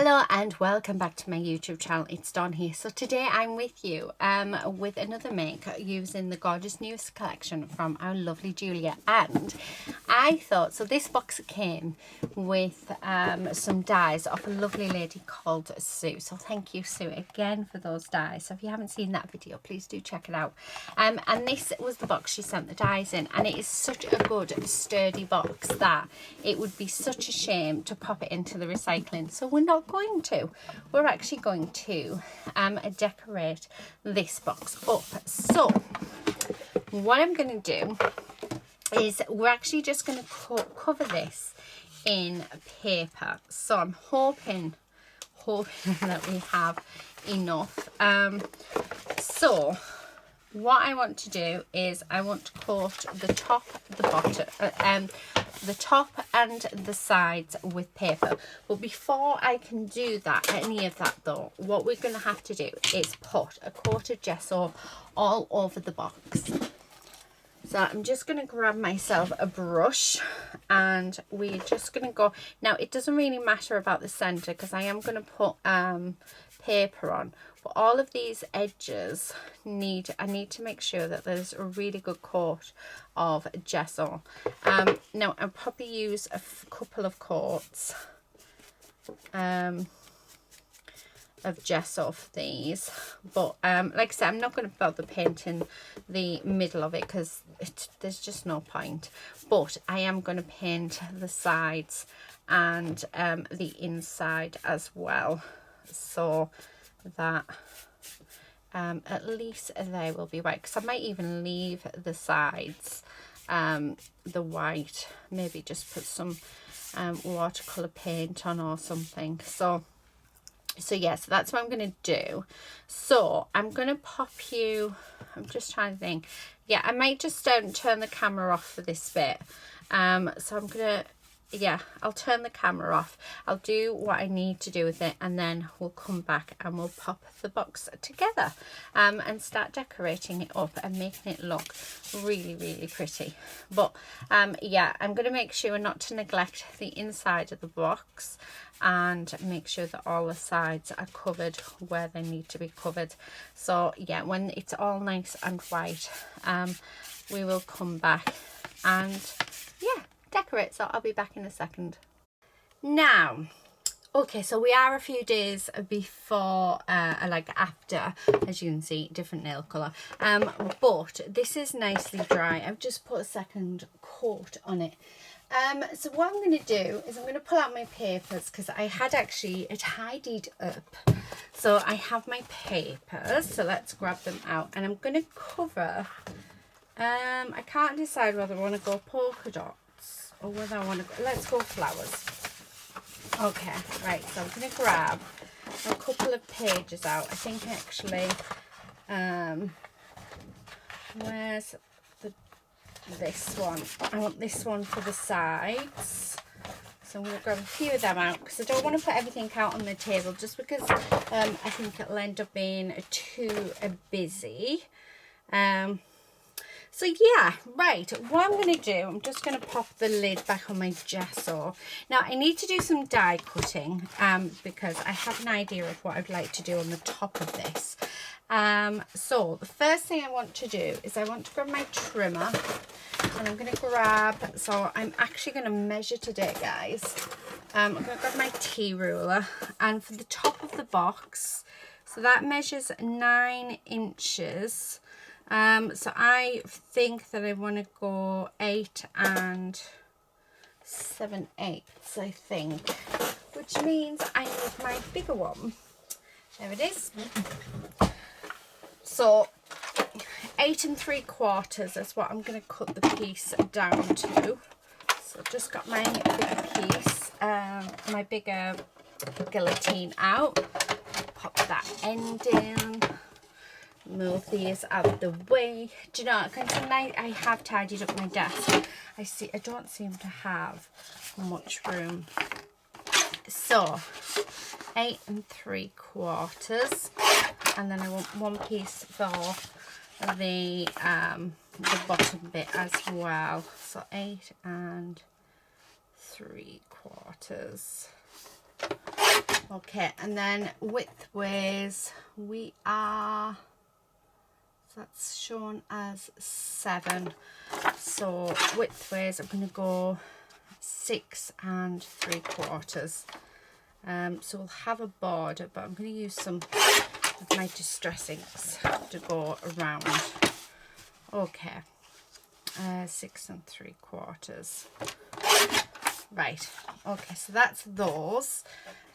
Hello and welcome back to my YouTube channel. It's Dawn here. So today I'm with you with another make using the gorgeous newest collection from our lovely Julia. And I thought, so this box came with some dies of a lovely lady called Sue. So thank you, Sue, again for those dies. So if you haven't seen that video, please do check it out. And this was the box she sent the dies in, and it is such a good sturdy box that it would be such a shame to pop it into the recycling. So we're not going to. We're actually going to decorate this box up. So what I'm going to do is we're actually just going to cover this in paper. So I'm hoping that we have enough. So what I want to do is I want to coat the top, the bottom, the top and the sides with paper. But before I can do that, any of that though, what we're going to have to do is put a coat of gesso all over the box. So I'm just going to grab myself a brush and we're just going to go. Now it doesn't really matter about the center because I am going to put paper on, but all of these edges I need to make sure that there's a really good coat of gesso. Now I'll probably use a couple of coats of gesso for these, but like I said, I'm not going to bother painting the middle of it because there's just no point, but I am going to paint the sides and the inside as well, so that at least they will be white, because I might even leave the sides the white, maybe just put some watercolor paint on or something. So yeah, so that's what I'm going to do. So I'm going to pop you, I'm just trying to think, yeah, I might just turn the camera off for this bit. So I'm going to, yeah, I'll turn the camera off. I'll do what I need to do with it, and then we'll come back and we'll pop the box together and start decorating it up and making it look really, really pretty. But yeah, I'm going to make sure not to neglect the inside of the box and make sure that all the sides are covered where they need to be covered. So yeah, when it's all nice and white, we will come back and yeah, decorate. So I'll be back in a second. Now, okay, so we are a few days before like after, as you can see, different nail color, but this is nicely dry. I've just put a second coat on it. So what I'm going to do is I'm going to pull out my papers, because I had actually tidied up. So I have my papers, so let's grab them out, and I'm going to cover, I can't decide whether I want to go polka dots or whether I want to go, let's go flowers. Okay, right, so I'm going to grab a couple of pages out. I think actually, where's this one? I want this one for the sides. So I'm going to grab a few of them out, because I don't want to put everything out on the table, just because I think it'll end up being too busy. So yeah, right, what I'm going to do, I'm just going to pop the lid back on my gesso. Now I need to do some die cutting because I have an idea of what I'd like to do on the top of this. So the first thing I want to do is I want to grab my trimmer, and I'm going to grab, so I'm actually going to measure today, guys. I'm going to grab my T ruler, and for the top of the box, so that measures 9 inches. So I think that I want to go 8 7/8, I think, which means I need my bigger one. There it is. So 8 3/4 is what I'm going to cut the piece down to. So I've just got my bigger piece, my bigger guillotine out. Pop that end in. Move these out of the way. Do you know, tonight I have tidied up my desk. I don't seem to have much room. So 8 3/4, and then I want one piece for the bottom bit as well. So 8 3/4. Okay, and then widthways we are, so that's shown as 7. So widthways I'm going to go 6 3/4. So we'll have a border, but I'm going to use some of my distress inks to go around. Okay, 6 3/4. Right, okay, so that's those.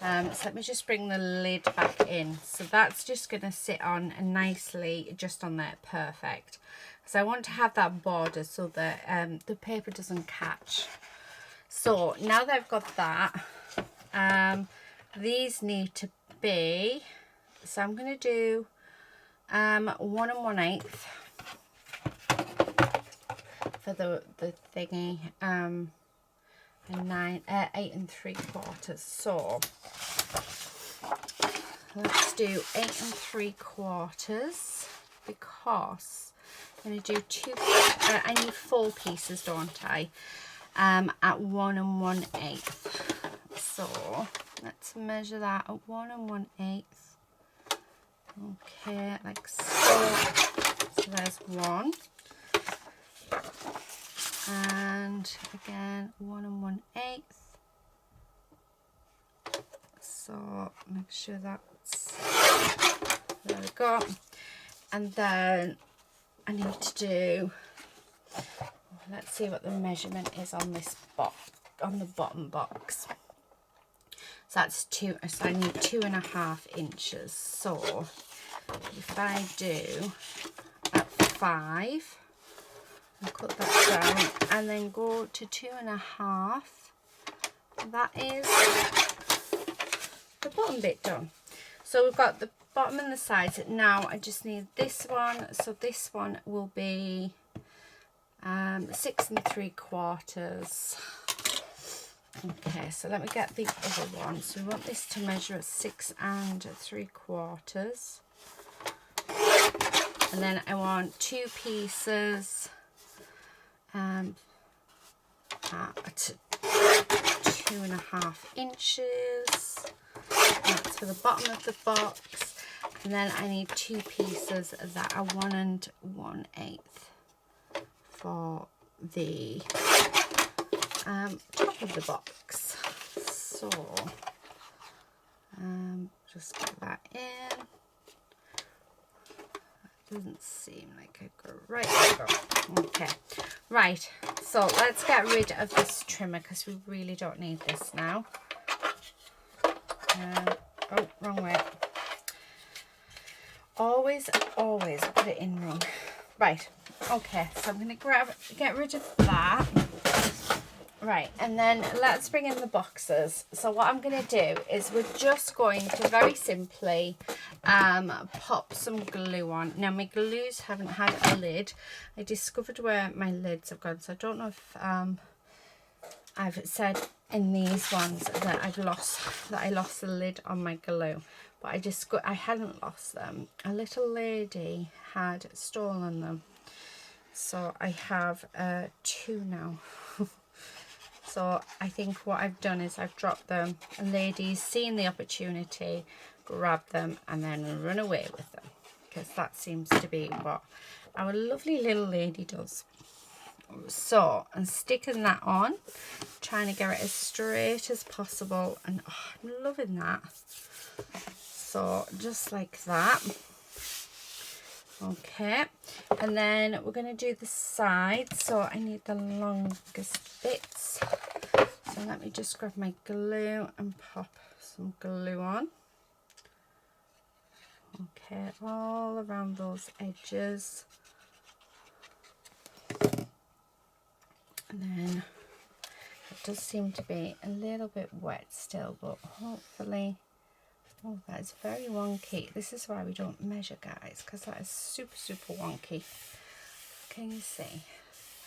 So let me just bring the lid back in. So that's just going to sit on nicely just on there, perfect. So I want to have that border so that the paper doesn't catch. So now that I've got that, these need to be, so I'm going to do 1 1/8 for the thingy, and 8 3/4. So let's do 8 3/4 because I'm going to do 2. I need 4 pieces, don't I? At 1 1/8. So let's measure that at 1 1/8. Okay, like so. So there's 1. And again 1 1/8. So make sure that's, there we go. And then I need to do, let's see what the measurement is on this box, on the bottom box. So that's 2, so I need 2.5 inches. So if I do at 5, cut that down and then go to 2.5, that is the bottom bit done. So we've got the bottom and the sides. Now I just need this one, so this one will be 6 3/4. Okay, so let me get the other one. So we want this to measure at 6 3/4, and then I want 2 pieces at 2.5 inches. That's for the bottom of the box, and then I need 2 pieces that are 1 1/8 for the top of the box. So just get that in. Doesn't seem like a great, right, there we go. Okay, right, so let's get rid of this trimmer because we really don't need this now. Oh, wrong way. Always put it in wrong. Right, okay, so I'm going to get rid of that. Right, and then let's bring in the boxes. So what I'm going to do is we're just going to very simply pop some glue on. Now my glues haven't had a lid. I discovered where my lids have gone, so I don't know if I've said in these ones that I lost the lid on my glue, but I hadn't lost them. A little lady had stolen them, so I have 2 now. So I think what I've done is I've dropped them. A lady's seen the opportunity, grabbed them, and then run away with them, because that seems to be what our lovely little lady does. So I'm sticking that on, trying to get it as straight as possible, and oh, I'm loving that. So just like that. Okay, and then we're going to do the sides. So I need the longest bits. So let me just grab my glue and pop some glue on. Okay, all around those edges. And then it does seem to be a little bit wet still, but hopefully, oh, that is very wonky. This is why we don't measure, guys, because that is super, super wonky. Can you see?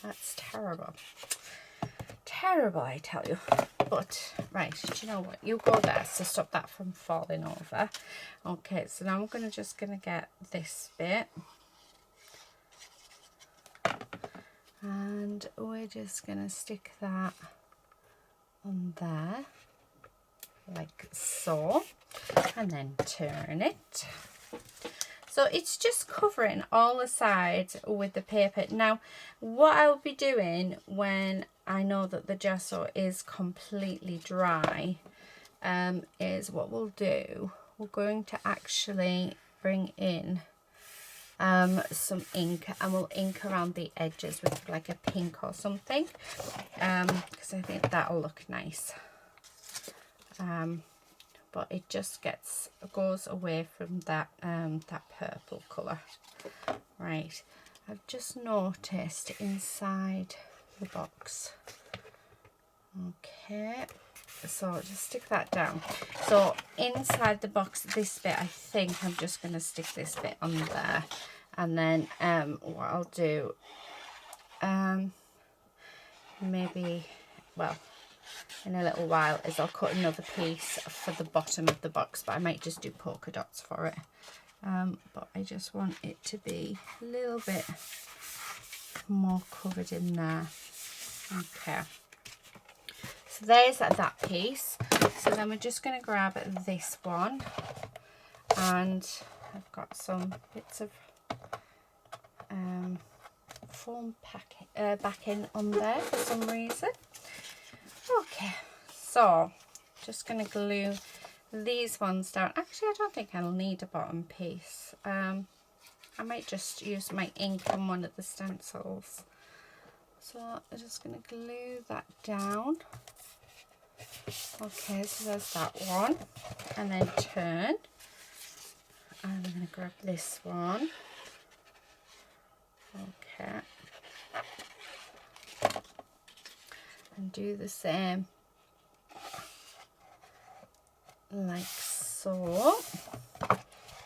That's terrible. Terrible, I tell you. But, right, do you know what? You go there to stop that from falling over. Okay, so now we're just going to get this bit. And we're just going to stick that on there. like so, and then turn it. So it's just covering all the sides with the paper. Now, what I'll be doing when I know that the gesso is completely dry, is what we'll do, we're going to actually bring in some ink, and we'll ink around the edges with like a pink or something, because I think that'll look nice. But it just goes away from that that purple colour. Right, I've just noticed inside the box. Okay, so just stick that down. So inside the box, this bit, I think I'm just going to stick this bit on there, and then what I'll do, maybe, well, in a little while, is I'll cut another piece for the bottom of the box, but I might just do polka dots for it. But I just want it to be a little bit more covered in there. Okay, so there's that piece. So then we're just going to grab this one, and I've got some bits of foam backing on there for some reason. Okay, so just going to glue these ones down. Actually, I don't think I'll need a bottom piece. I might just use my ink on one of the stencils. So I'm just going to glue that down. Okay, so there's that one. And then turn. And I'm going to grab this one. Okay. And do the same like so,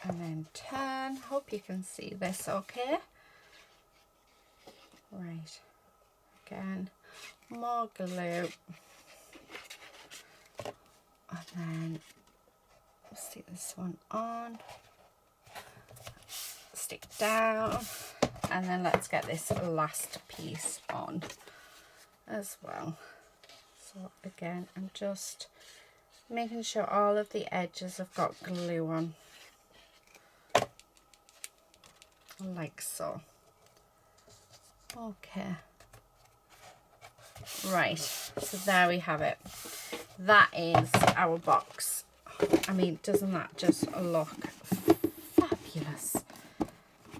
and then turn. Hope you can see this okay. Right, again, more glue, and then stick this one on, stick down, and then let's get this last piece on as well. So again, I'm just making sure all of the edges have got glue on, like so. Okay, right, so there we have it. That is our box. I mean, doesn't that just look fabulous?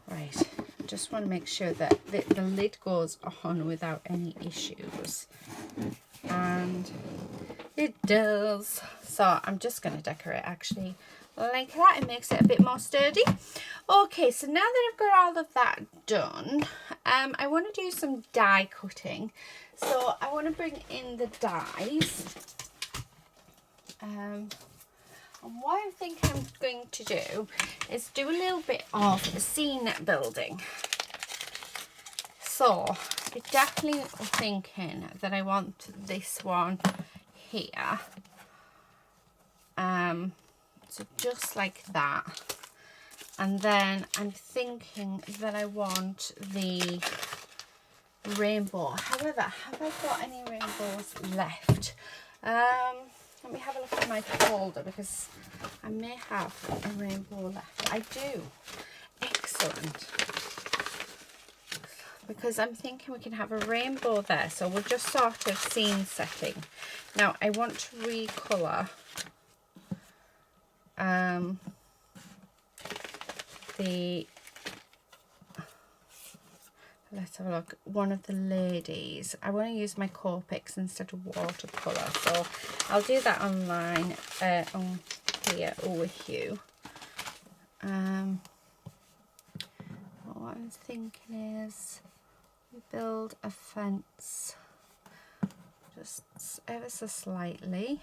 Right, just want to make sure that the lid goes on without any issues, and it does. So I'm just going to decorate actually like that. It makes it a bit more sturdy. Okay, so now that I've got all of that done, I want to do some die cutting. So I want to bring in the dies. And what I think I'm going to do is do a little bit of scene building. So I'm definitely thinking that I want this one here. So just like that. And then I'm thinking that I want the rainbow. However, have I got any rainbows left? Let me have a look at my folder, because I may have a rainbow left. I do. Excellent. Because I'm thinking we can have a rainbow there. So we're just sort of scene setting. Now I want to recolour let's have a look, one of the ladies. I want to use my Copics instead of watercolour, so I'll do that online on here with you. What I'm thinking is we build a fence just ever so slightly.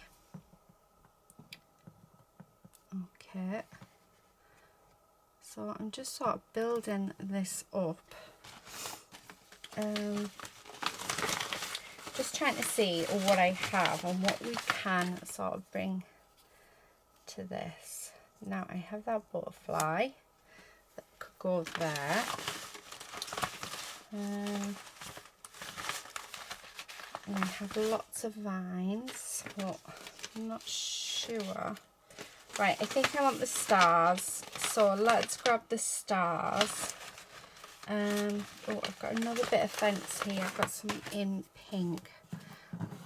Okay, so I'm just sort of building this up, just trying to see what I have and what we can sort of bring to this. Now I have that butterfly that could go there, and I have lots of vines, but I'm not sure sure. Right, I think I want the stars. So let's grab the stars. Oh, I've got another bit of fence here. I've got some in pink.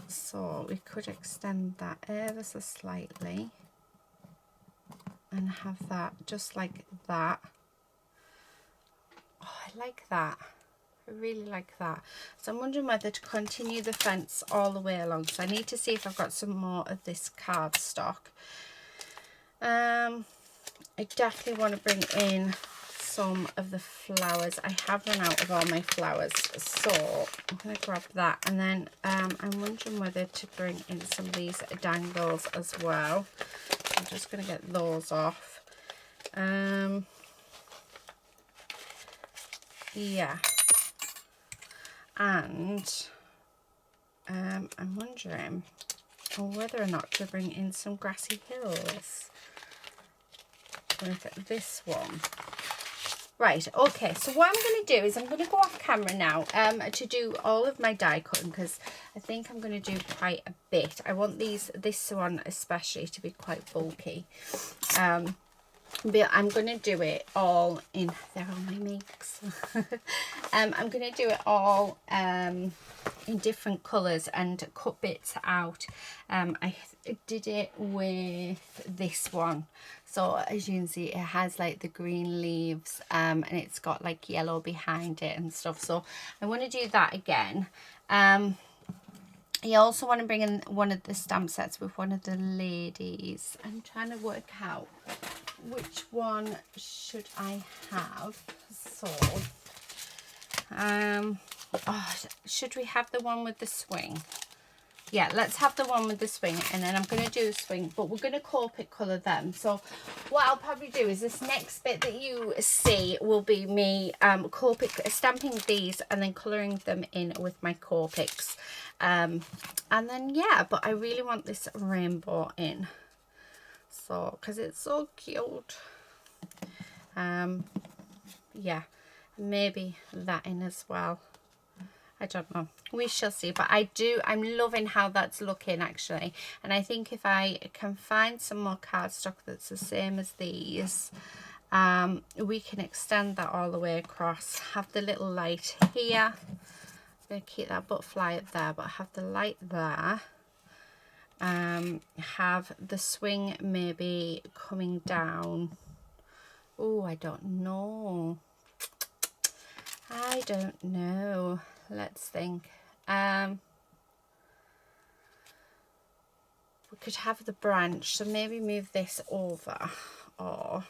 So we could extend that ever so slightly. And have that just like that. Oh, I like that. I really like that. So I'm wondering whether to continue the fence all the way along. So I need to see if I've got some more of this cardstock. I definitely want to bring in some of the flowers. I have run out of all my flowers, so I'm going to grab that. And then I'm wondering whether to bring in some of these dangles as well. I'm just going to get those off. Yeah. And I'm wondering whether or not to bring in some grassy hills with this one. Right, okay, so what I'm going to do is I'm going to go off camera now to do all of my die cutting, because I think I'm going to do quite a bit. I want this one especially to be quite bulky. But I'm going to do it all in, there are my makes. I'm going to do it all in different colours and cut bits out. I did it with this one. So as you can see, it has like the green leaves and it's got like yellow behind it and stuff. So I want to do that again. You also want to bring in one of the stamp sets with one of the ladies. I'm trying to work out which one should I have. So, should we have the one with the swing? Yeah, let's have the one with the swing, and then I'm going to do the swing, but we're going to Copic colour them. So what I'll probably do is this next bit that you see will be me Copic stamping these and then colouring them in with my Copics. And then, yeah, but I really want this rainbow in. So, because it's so cute. Yeah, maybe that in as well. I don't know, we shall see, but I'm loving how that's looking actually. And I think if I can find some more cardstock that's the same as these, we can extend that all the way across. Have the little light here. I'm going to keep that butterfly up there, but have the light there. Have the swing maybe coming down. Oh, I don't know. I don't know. Let's think. We could have the branch, so maybe move this over, or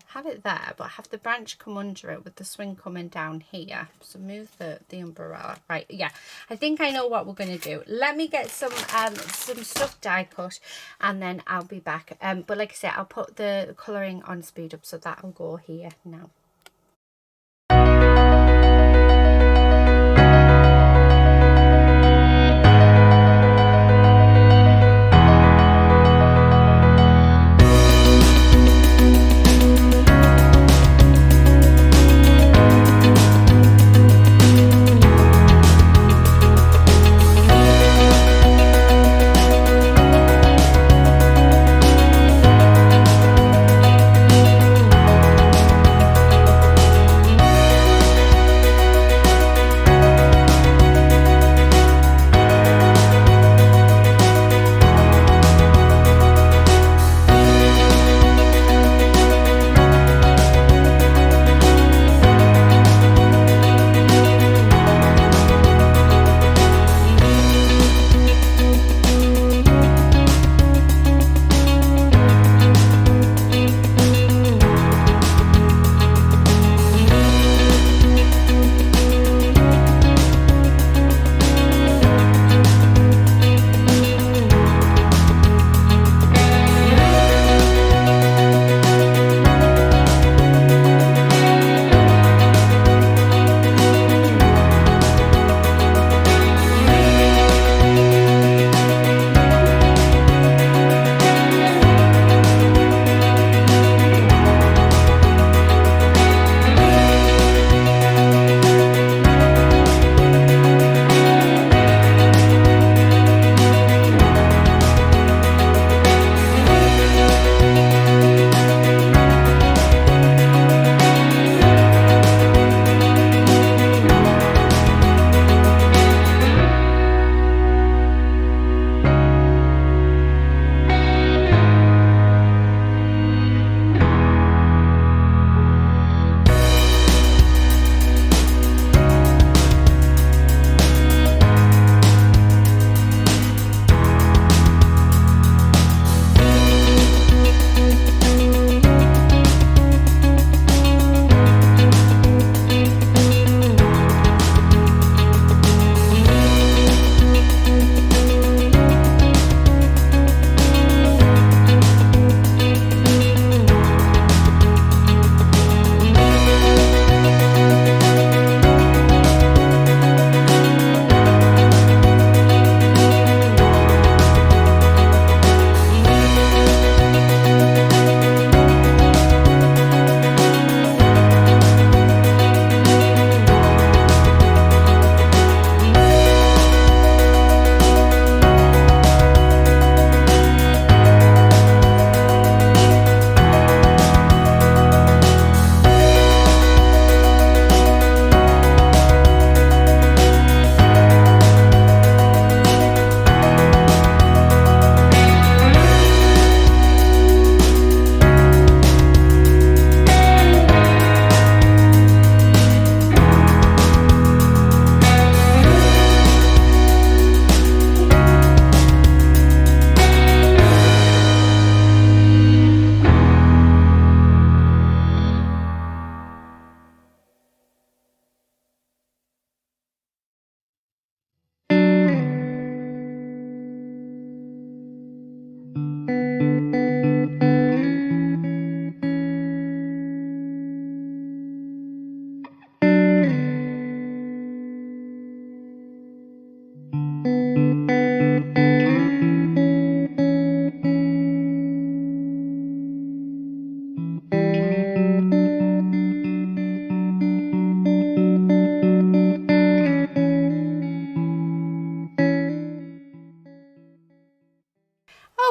have it there, but have the branch come under it with the swing coming down here. So move the umbrella. Right, yeah, I think I know what we're going to do. Let me get some stuff die cut, and then I'll be back. But like I said, I'll put the colouring on speed up, so that'll go here now.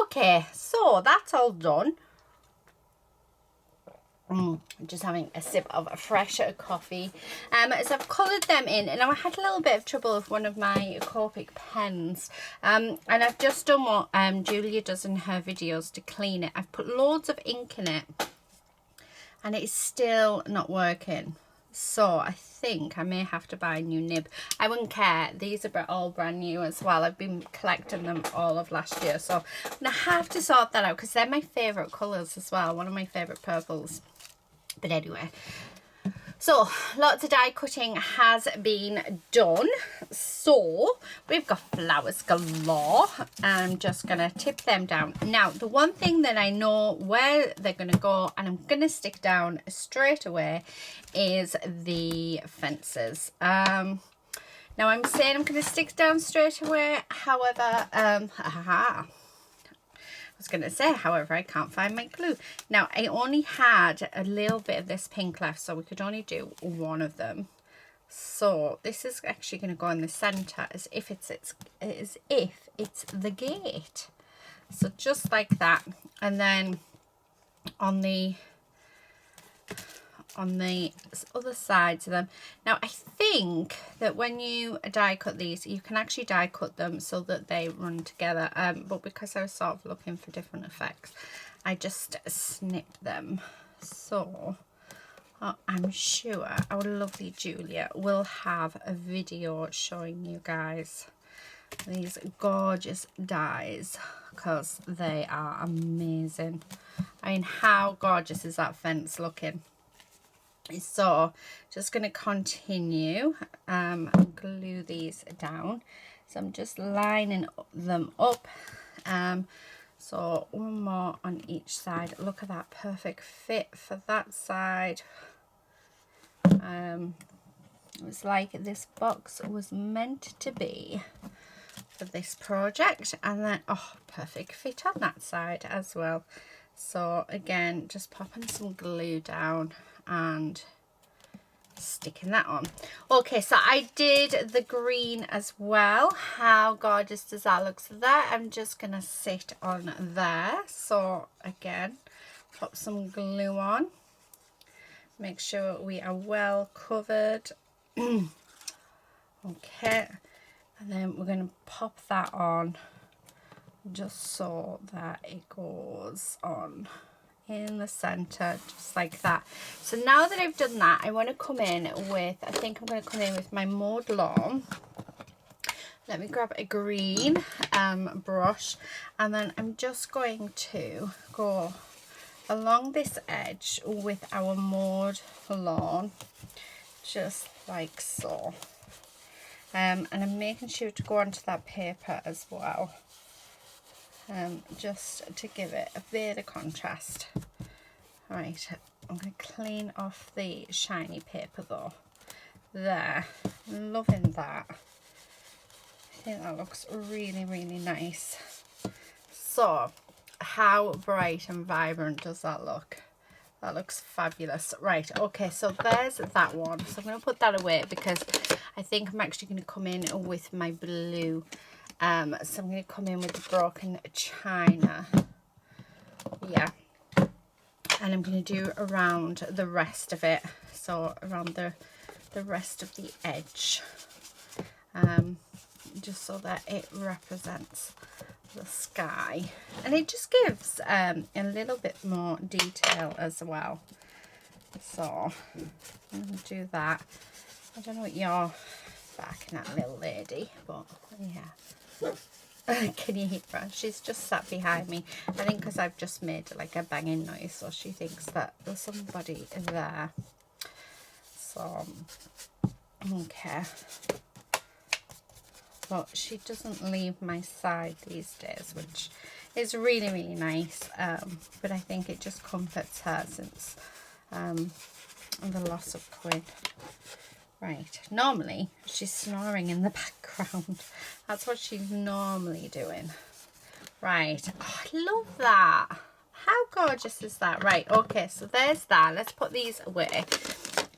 Okay, so that's all done. Just having a sip of a fresh coffee. So I've coloured them in, and I had a little bit of trouble with one of my Copic pens, and I've just done what Julia does in her videos to clean it. I've put loads of ink in it and it's still not working, so I think I may have to buy a new nib. I wouldn't care, these are all brand new as well. I've been collecting them all of last year, so I'm gonna have to sort that out because they're my favourite colours as well, one of my favourite purples. But anyway, so lots of die cutting has been done. So we've got flowers galore. I'm just going to tip them down. Now, the one thing that I know where they're going to go, and I'm going to stick down straight away, is the fences. Now, I'm saying I'm going to stick down straight away. However, I was going to say, however, I can't find my glue. Now, I only had a little bit of this pink left, so we could only do one of them. So this is actually going to go in the centre as if it's the gate. So just like that. And then on the other sides of them. Now, I think that when you die cut these, you can actually die cut them so that they run together, but because I was sort of looking for different effects, I just snipped them. So I'm sure our lovely Julia will have a video showing you guys these gorgeous dies, because they are amazing. I mean, how gorgeous is that fence looking? So just going to continue glue these down. So I'm just lining them up. So one more on each side. Look at that perfect fit for that side. It was like this box was meant to be for this project. And then, oh, perfect fit on that side as well. So again, just popping some glue down and sticking that on. Okay, so I did the green as well. How gorgeous does that look? So that I'm just gonna sit on there. So again, pop some glue on, make sure we are well covered. Okay, and then we're going to pop that on just so that it goes on in the center, just like that. So now that I've done that, I want to come in with, I think I'm going to come in with my mowed lawn. Let me grab a green brush, and then I'm just going to go along this edge with our mowed lawn, just like so. And I'm making sure to go onto that paper as well, just to give it a bit of contrast. Right, I'm going to clean off the shiny paper though. There, loving that. I think that looks really, really nice. So, how bright and vibrant does that look? That looks fabulous. Right, okay, so there's that one. So I'm going to put that away because I think I'm actually going to come in with my blue. So I'm going to come in with the broken china. Yeah. And I'm going to do around the rest of it. So around the rest of the edge. Just so that it represents the sky, and it just gives a little bit more detail as well. So I'm going to do that. I don't know what you're barking at, little lady, but yeah. Can you hear her? She's just sat behind me, I think because I've just made like a banging noise, so she thinks that there's somebody there. So okay, but she doesn't leave my side these days, which is really, really nice. But I think it just comforts her since the loss of Quinn. Right, normally she's snoring in the background. That's what she's normally doing. Right, oh, I love that. How gorgeous is that? Right, okay, so there's that. Let's put these away.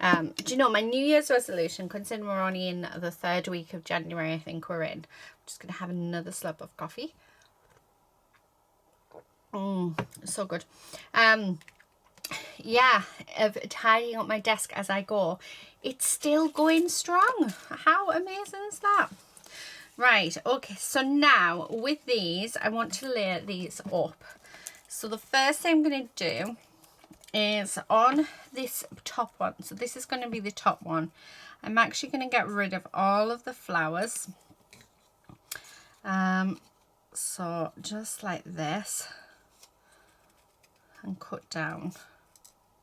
Do you know, my New Year's resolution, considering we're only in the 3rd week of January, I think we're in. I'm just going to have another slurp of coffee. So good. Yeah, of tidying up my desk as I go. It's still going strong. How amazing is that? Right, okay, so now with these, I want to layer these up. So the first thing I'm going to do is on this top one. So this is going to be the top one. I'm actually going to get rid of all of the flowers. So just like this. And cut down.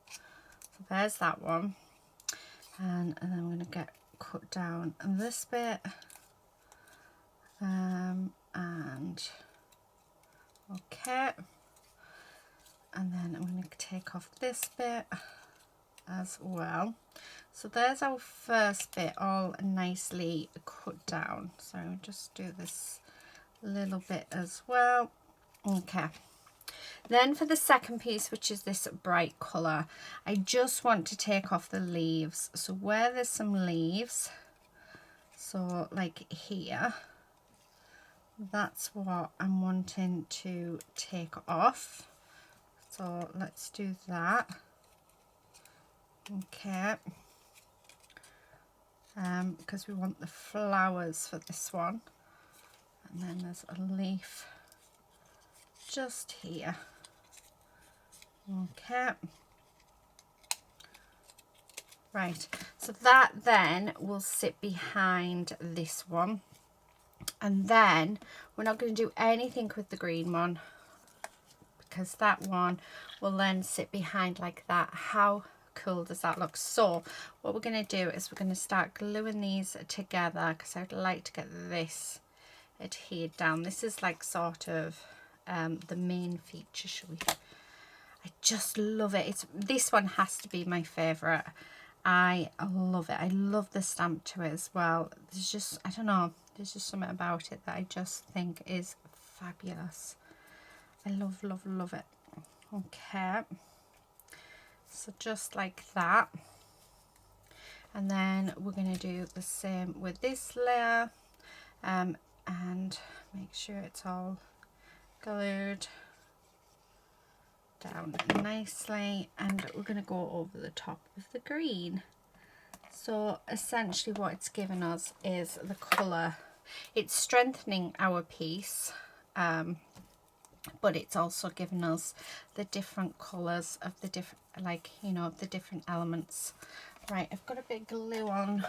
So there's that one. And then I'm going to get cut down this bit. And okay. And then I'm going to take off this bit as well. So there's our first bit all nicely cut down. So I'll just do this little bit as well. Okay. Then for the second piece, which is this bright colour, I just want to take off the leaves. So where there's some leaves, so like here, that's what I'm wanting to take off. So let's do that. Okay. Because we want the flowers for this one. And then there's a leaf just here. Okay. Right, so that then will sit behind this one. And then we're not going to do anything with the green one, because that one will then sit behind like that. How cool does that look? So what we're going to do is we're going to start gluing these together, because I'd like to get this adhered down. This is like sort of the main feature, shall we? I just love it. This one has to be my favourite. I love it. I love the stamp to it as well. There's just, I don't know, there's just something about it that I just think is fabulous. I love, love, love it. Okay. So just like that. And then we're going to do the same with this layer. And make sure it's all glued down nicely, and we're going to go over the top of the green. So essentially what it's given us is the colour. It's strengthening our piece, but it's also given us the different colours of the different, like, you know, the different elements. Right, I've got a bit of glue on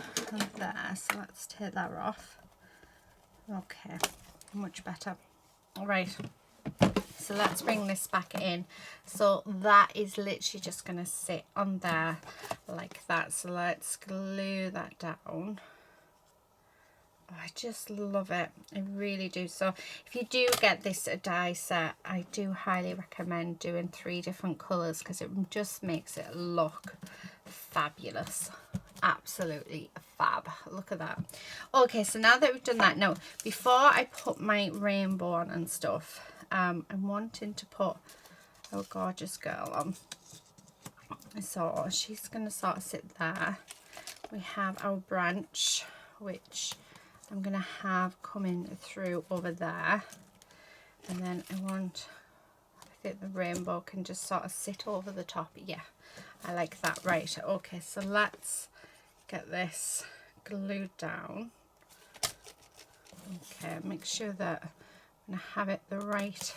there, so let's take that off. Okay, much better. All right. So let's bring this back in. So that is literally just going to sit on there like that. So let's glue that down. Oh, I just love it. I really do. So if you do get this die set, I do highly recommend doing 3 different colours, because it just makes it look fabulous. Absolutely fab. Look at that. Okay, so now that we've done that, now before I put my rainbow on and stuff, I'm wanting to put our gorgeous girl on. So she's going to sort of sit there. We have our branch, which I'm going to have coming through over there. And then I think the rainbow can just sort of sit over the top. Yeah, I like that. Right, okay, so let's get this glued down. Okay, make sure that I'm going to have it the right.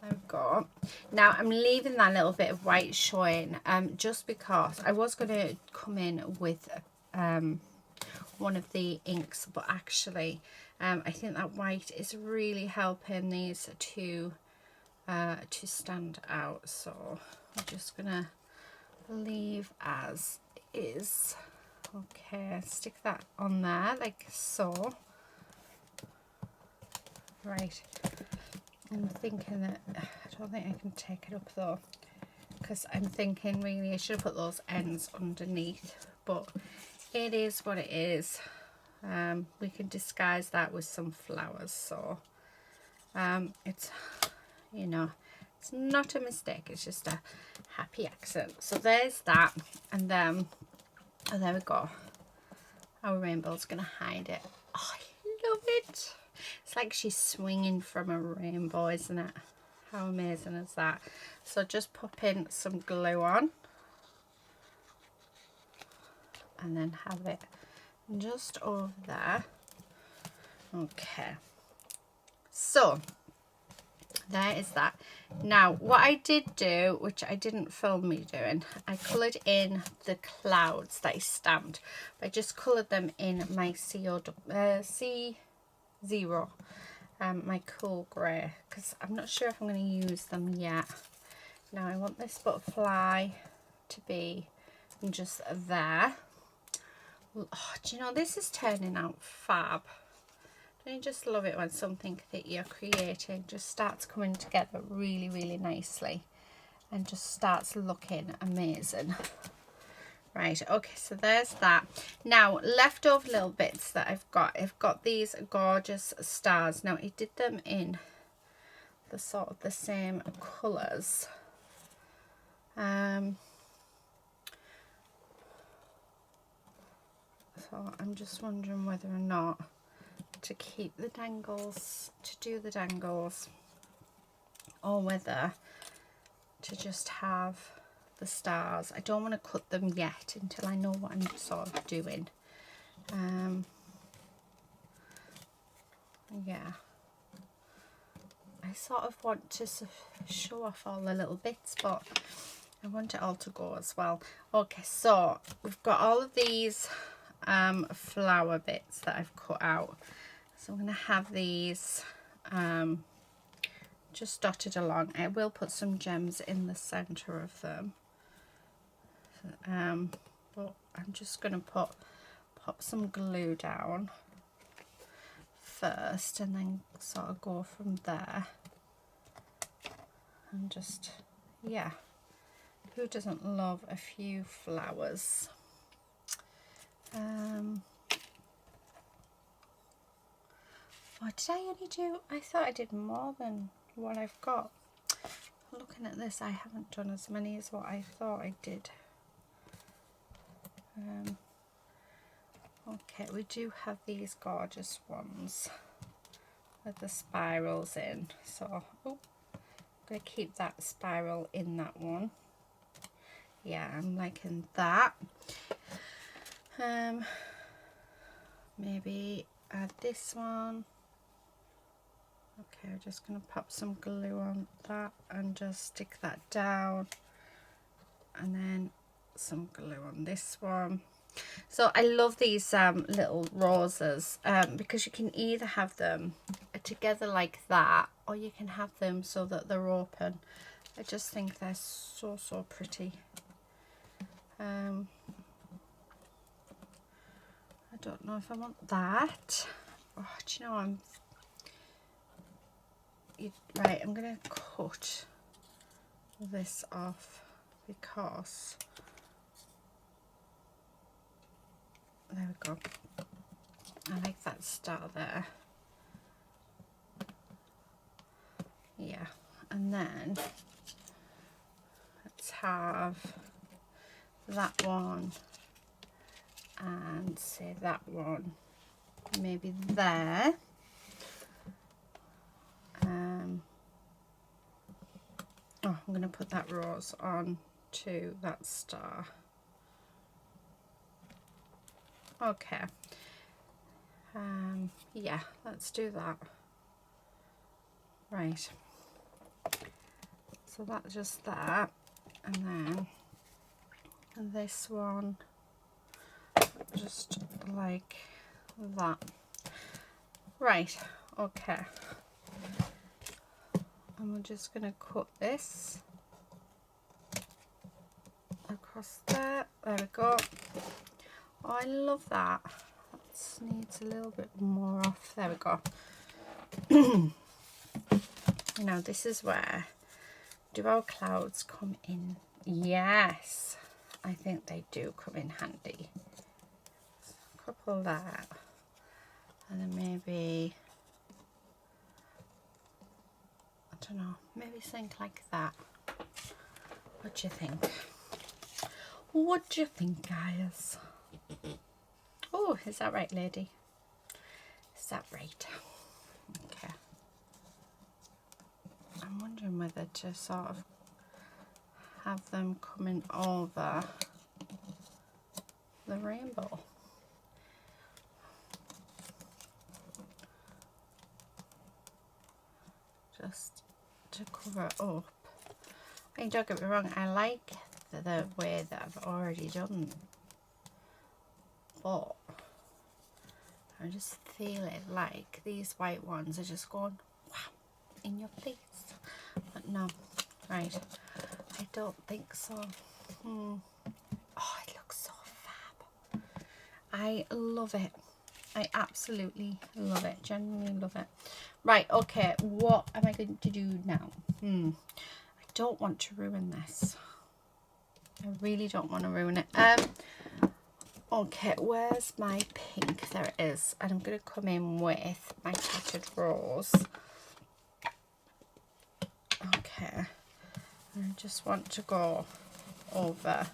There we go. Now I'm leaving that little bit of white showing, just because I was going to come in with one of the inks, but actually I think that white is really helping these to stand out. So I'm just going to leave as is. Okay, stick that on there like so. Right, I'm thinking that I don't think I can take it up though, because I'm thinking really I should have put those ends underneath, but it is what it is. We can disguise that with some flowers, so it's, you know, It's not a mistake, it's just a happy accident. So there's that, and then, oh, there we go. Our rainbow's gonna hide it. Oh, I love it. It's like she's swinging from a rainbow, isn't it? How amazing is that? So just pop in some glue on, and then have it just over there. Okay, so there is that. Now what I did do, which I didn't film me doing, I coloured in the clouds that I stamped. I just coloured them in my C0, my cool grey, because I'm not sure if I'm going to use them yet. Now I want this butterfly to be just there. Oh, do you know, this is turning out fab. Don't you just love it when something that you're creating just starts coming together really, really nicely and just starts looking amazing? Right, okay, so there's that. Now, leftover little bits that I've got these gorgeous stars. Now, I did them in the sort of the same colours. So I'm just wondering whether or not to keep the dangles, to do the dangles, or whether to just have the stars. I don't want to cut them yet until I know what I'm sort of doing. Yeah, I sort of want to show off all the little bits, but I want it all to go as well. Okay, so we've got all of these flower bits that I've cut out. So I'm going to have these just dotted along. I will put some gems in the center of them. But I'm just going to pop some glue down first and then sort of go from there. And just, yeah, who doesn't love a few flowers? Oh, did I only do, I thought I did more than what I've got. Looking at this, I haven't done as many as what I thought I did. Okay, we do have these gorgeous ones with the spirals in. So, oh, I'm going to keep that spiral in that one. Yeah, I'm liking that. Maybe add this one. Okay, I'm just going to pop some glue on that and just stick that down, and then some glue on this one. So I love these little roses because you can either have them together like that, or you can have them so that they're open. I just think they're so pretty. I don't know if I want that. Oh, do you know, right, I'm going to cut this off because, there we go, I like that star there. Yeah, and then let's have that one and say that one maybe there. Oh, I'm going to put that rose on to that star. Okay. Yeah, let's do that. Right. So that's just that, and then this one just like that. Right. Okay. And we're just going to cut this across there. There we go. Oh, I love that. That needs a little bit more off. There we go. Now this is where, do our clouds come in? Yes, I think they do come in handy. A couple there, and then maybe, I don't know, maybe something like that. What do you think? What do you think, guys? Oh, is that right, lady? Is that right? Okay. I'm wondering whether to sort of have them coming over the rainbow. Just to cover it up. I mean, don't get me wrong, I like the way that I've already done, but I'm just feeling like these white ones are just going wow in your face. But no, right, I don't think so. Oh, it looks so fab. I love it. I absolutely love it. Genuinely love it. Right, okay, what am I going to do now? I don't want to ruin this. I really don't want to ruin it. Okay, where's my pink? There it is. And I'm going to come in with my Tatted Rose. Okay. I just want to go over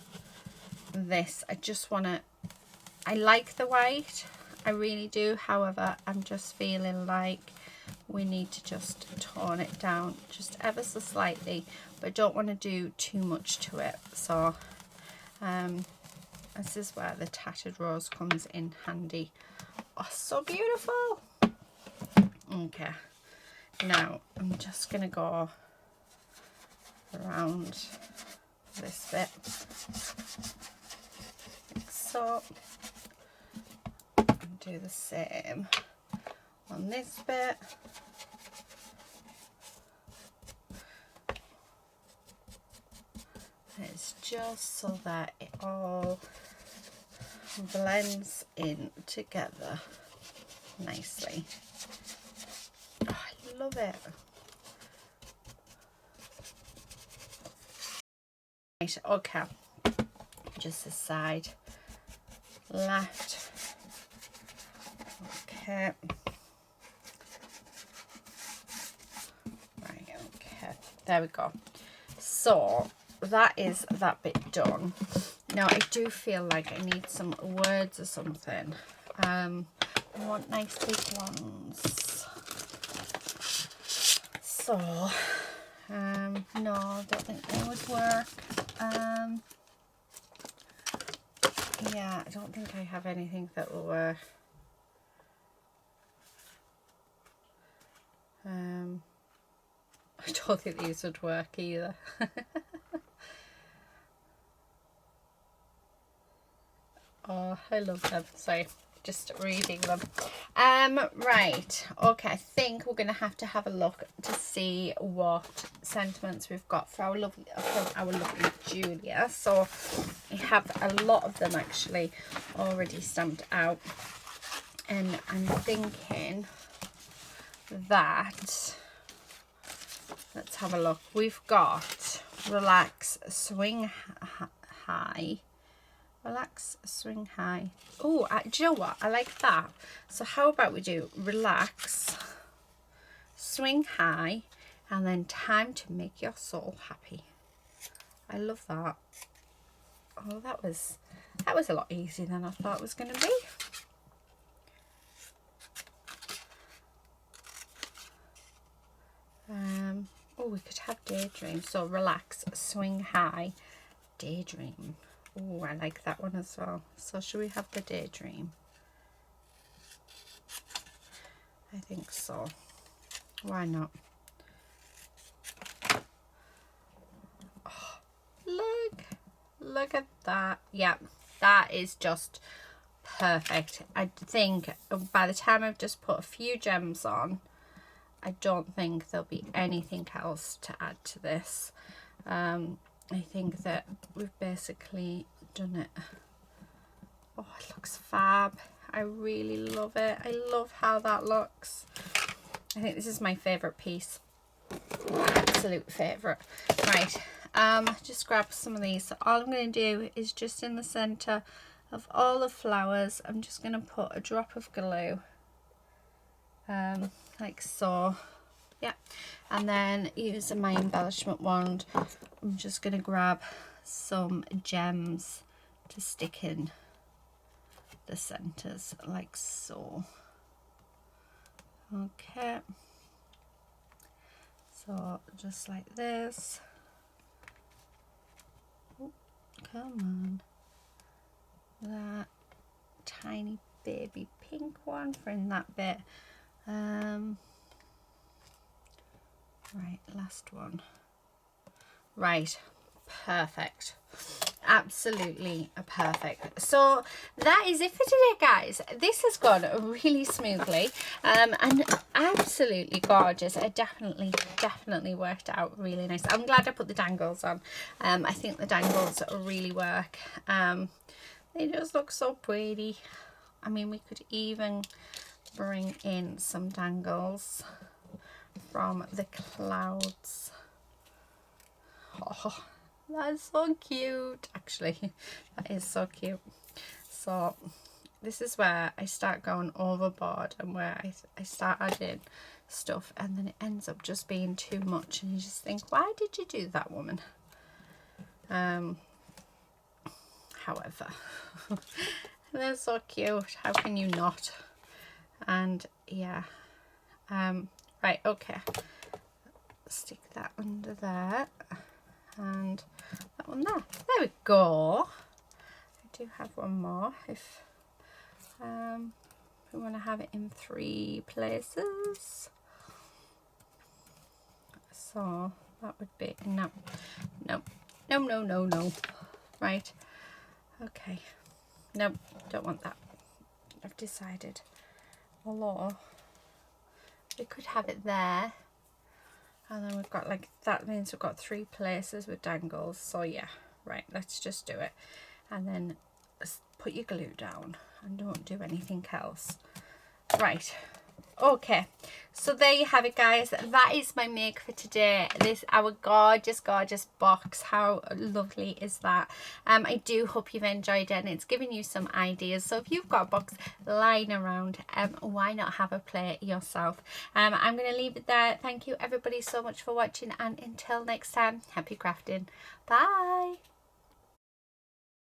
this. I just want to... I like the white. I really do. However, I'm just feeling like we need to just tone it down just ever so slightly. But I don't want to do too much to it. So, this is where the Tatted Rose comes in handy. Oh, so beautiful. Okay. Now, I'm just going to go around this bit. Like so. And do the same on this bit. It's just so that it all blends in together nicely. Oh, I love it. Right, okay. Just this side. Left. Okay. Right, okay. There we go. So that is that bit done. Now I do feel like I need some words or something. I want nice big ones. So no, I don't think they would work. Yeah, I don't think I have anything that will work. I don't think these would work either. Oh, I love them. Sorry, just reading them. Right, okay, I think we're gonna have a look to see what sentiments we've got for our lovely Julia. So I have a lot of them actually already stamped out, and I'm thinking that, let's have a look. We've got relax, swing high. Relax, swing high. Oh, do you know what? I like that. So how about we do relax, swing high, and then time to make your soul happy. I love that. Oh, that was a lot easier than I thought it was going to be. Oh, we could have daydream. So relax, swing high, daydream. Oh, I like that one as well. So should we have the daydream? I think so. Why not? Oh, look at that. Yeah, that is just perfect. I think by the time I've just put a few gems on, I don't think there'll be anything else to add to this. I think that we've basically done it. Oh, it looks fab. I really love it. I love how that looks. I think this is my favourite piece. Absolute favourite. Right, just grab some of these. So all I'm going to do is just in the centre of all the flowers, I'm just going to put a drop of glue, like so. Yeah, and then using my embellishment wand, I'm just going to grab some gems to stick in the centers like so. Okay, so just like this. Oh, come on, that tiny baby pink one for in that bit. Right, last one. Right, perfect. Absolutely perfect. So that is it for today, guys. This has gone really smoothly and absolutely gorgeous. It definitely worked out really nice. I'm glad I put the dangles on. I think the dangles really work. They just look so pretty. I mean, we could even bring in some dangles from the clouds. Oh, that's so cute. Actually, that is so cute. So this is where I start going overboard and where I start adding stuff, and then it ends up just being too much, and you just think, why did you do that, woman? However, they're so cute. How can you not? And yeah, right, okay, stick that under there and that one there. There we go. I do have one more if we want to have it in 3 places. So that would be no. Right, okay, nope, don't want that. I've decided. Although we could have it there, and then we've got like, that means we've got 3 places with dangles. So yeah, right, let's just do it, and then put your glue down and don't do anything else. Right, okay, so there you have it, guys. That is my make for today. This our gorgeous box. How lovely is that? I do hope you've enjoyed it and it's given you some ideas. So if you've got a box lying around, why not have a play yourself? I'm going to leave it there. Thank you everybody so much for watching, and until next time, happy crafting. Bye.